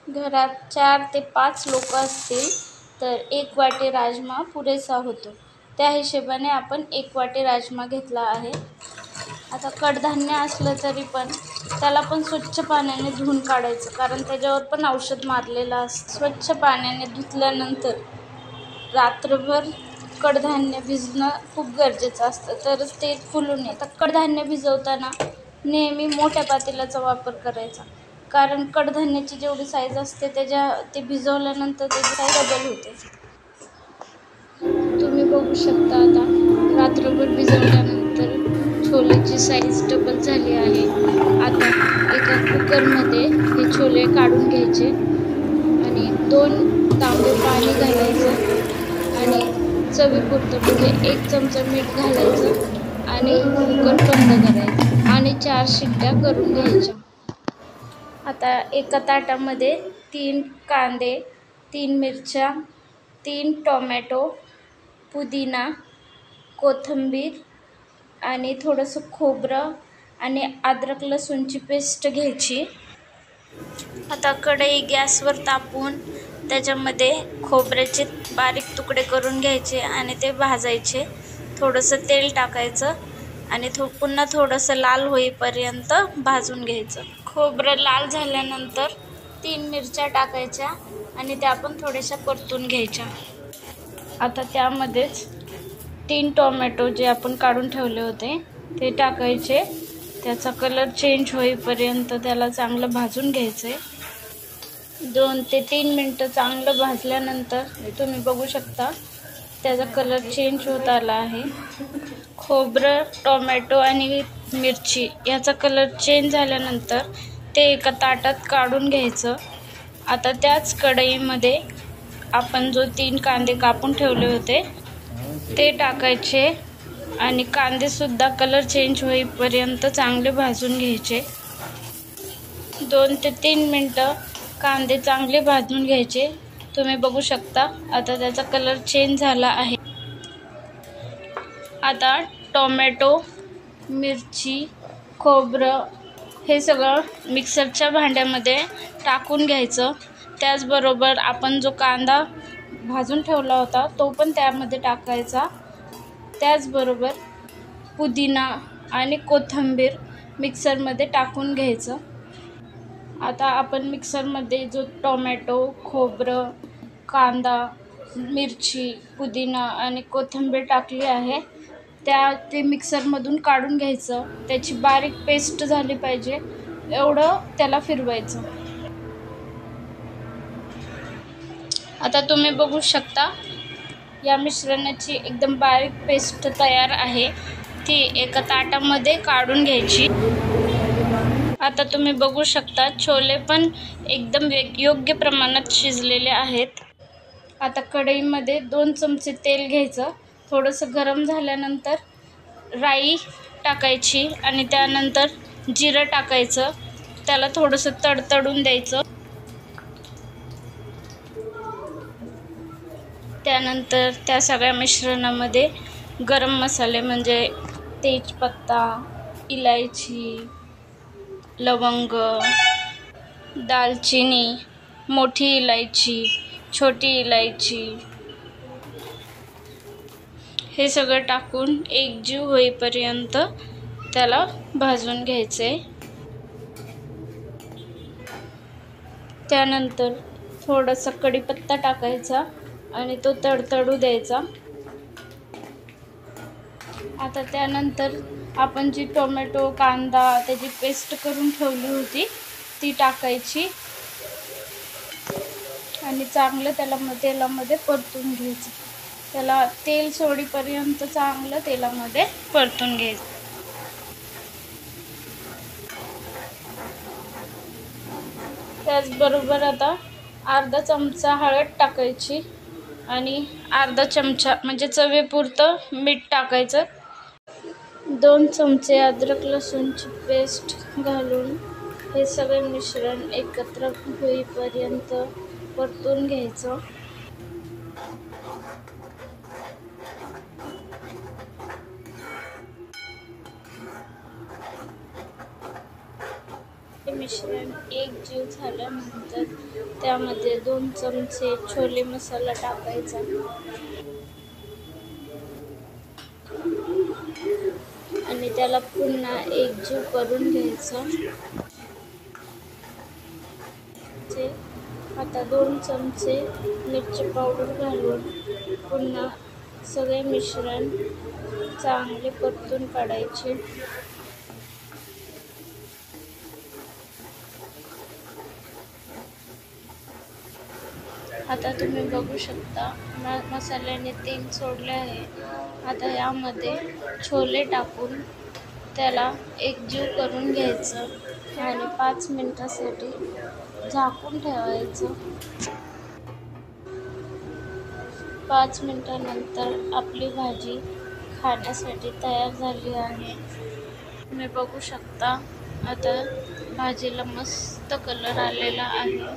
घरात 4 ते 5 लोक असतील तर 1 वाटी राजमा पुरेसा होतो. त्या हिशोबाने आपण 1 वाटी राजमा घेतला आहे. आता कडधान्य असलं तरी पण त्याला पण स्वच्छ पाण्याने धुवून काढायचं, कारण त्याच्यावर पण औषध मारलेलं असतं. स्वच्छ पाण्याने धुतल्यानंतर रात्रभर कडधान्य भिजणं खूप गरजेचं असतं, तरच ते फुलून येतं. कडधान्य भिजवताना नेहमी मोठ्या पातेल्याचा वापर करायचा, कारण कडधान्याची जेवढी साईज असते ते भिजवल्यानंतर त्याची साईज डबल होते. तुम्ही बघू शकता आता रात्रभर भिजवल्यानंतर छोलेची साईज डबल झाली आहे. आता एका कुकरमध्ये हे छोले काढून घ्यायचे आणि 2 तांबे पाणी घालायचं आणि चवीपुरतं म्हणजे 1 चमचा मीठ घालायचं आणि कुकर बंद करायचं आणि 4 शिट्ट्या करून घ्यायच्या. आता एका ताटामध्ये 3 कांदे, 3 मिरच्या, 3 टोमॅटो, पुदिना, कोथिंबीर आणि थोडंसं खोबरं आणि अद्रक लसूणची पेस्ट घ्यायची. आता कढई गॅसवर तापवून त्याच्यामध्ये खोबऱ्याचे बारीक तुकडे करून घ्यायचे आणि ते भाजायचे. थोडंसं तेल टाकायचं आणि पुन्हा थोडंसं लाल होईपर्यंत भाजून घ्यायचं. खोबरं लाल झाल्यानंतर 3 मिरच्या टाकायच्या आणि त्या पण थोड्याशा परतून घ्यायच्या. आता त्यामध्येच 3 टोमॅटो जे आपण काढून ठेवले होते ते टाकायचे. त्याचा कलर चेंज होईपर्यंत त्याला चांगलं भाजून घ्यायचं. 2 ते 3 मिनटं चांगलं भाजल्यानंतर तुम्ही बघू शकता त्याचा कलर चेंज होत आला आहे. खोबरं, टोमॅटो आणि मिरची याचा कलर चेंज झाल्यानंतर ते एका ताटात काढून घ्यायचं. आता त्याच कढईमध्ये आपण जो 3 कांदे कापून ठेवले होते ते टाकायचे आणि कांदेसुद्धा कलर चेंज होईपर्यंत चांगले भाजून घ्यायचे. 2 ते 3 मिनटं कांदे चांगले भाजून घ्यायचे. तुम्ही बघू शकता आता त्याचा कलर चेंज झाला आहे. आता टोमॅटो, मिरची, खोबरं हे सगळं मिक्सरच्या भांड्यामध्ये टाकून घ्यायचं. त्याचबरोबर आपण जो कांदा भाजून ठेवला होता तो पण त्यामध्ये टाकायचा. त्याचबरोबर पुदिना आणि कोथिंबीर मिक्सरमध्ये टाकून घ्यायचं. आता आपण मिक्सरमध्ये जो टोमॅटो, खोबरं, कांदा, मिरची, पुदिना आणि कोथिंबीर टाकली आहे ते मिक्सरमधून काढून घ्यायचं. त्याची बारीक पेस्ट झाली पाहिजे एवढं त्याला फिरवायचं. आता तुम्ही बघू शकता या मिश्रणाची एकदम बारीक पेस्ट तयार आहे. ती एका ताटामध्ये काढून घ्यायची. आता तुम्ही बघू शकता छोले पण एकदम योग्य प्रमाणात शिजलेले आहेत. आता कढईमध्ये 2 चमचे तेल घ्यायचं. थोडंसं गरम झाल्यानंतर राई टाकायची आणि त्यानंतर जिरं टाकायचं. त्याला थोडंसं तडतडून द्यायचं. त्यानंतर त्या सगळ्या मिश्रणामध्ये गरम मसाले म्हणजे तेजपत्ता, इलायची, लवंग, दालचिनी, मोठी इलायची, छोटी इलायची हे सगळं टाकून एकजीव होईपर्यंत त्याला भाजून घ्यायचे. त्यानंतर थोडासा कढीपत्ता टाकायचा आणि तो तडतडू द्यायचा. आता त्यानंतर आपण जी टोमॅटो, कांदा त्याची पेस्ट करून ठेवली होती ती टाकायची आणि चांगलं त्याला तेलामध्ये परतून घ्यायचं. त्याला तेल सोडीपर्यंत चांगलं तेलामध्ये परतून घ्यायचं. त्याचबरोबर आता अर्धा चमचा हळद टाकायची आणि अर्धा चमचा म्हणजे चवीपुरतं मीठ टाकायचं. 2 चमचे अद्रक लसूणची पेस्ट घालून हे सगळे मिश्रण एकत्र होईपर्यंत परतून घ्यायचं. हे मिश्रण एकजीव झाल्यानंतर त्यामध्ये 2 चमचे छोले मसाला टाकायचा आणि त्याला पुन्हा एकजीव करून घ्यायचं. आता 2 चमचे मिरची पावडर घालून पुन्हा सगळे मिश्रण चांगले परतून काढायचे. आता तुम्ही बघू शकता मसाल्याने तेल सोडले आहे. आता यामध्ये छोले टाकून त्याला एकजीव करून घ्यायचं आणि 5 मिनिटासाठी झाकून ठेवायचं. 5 मिनिटानंतर आपली भाजी खाण्यासाठी तयार झाली आहे. तुम्ही बघू शकता आता भाजीला मस्त कलर आलेला आहे.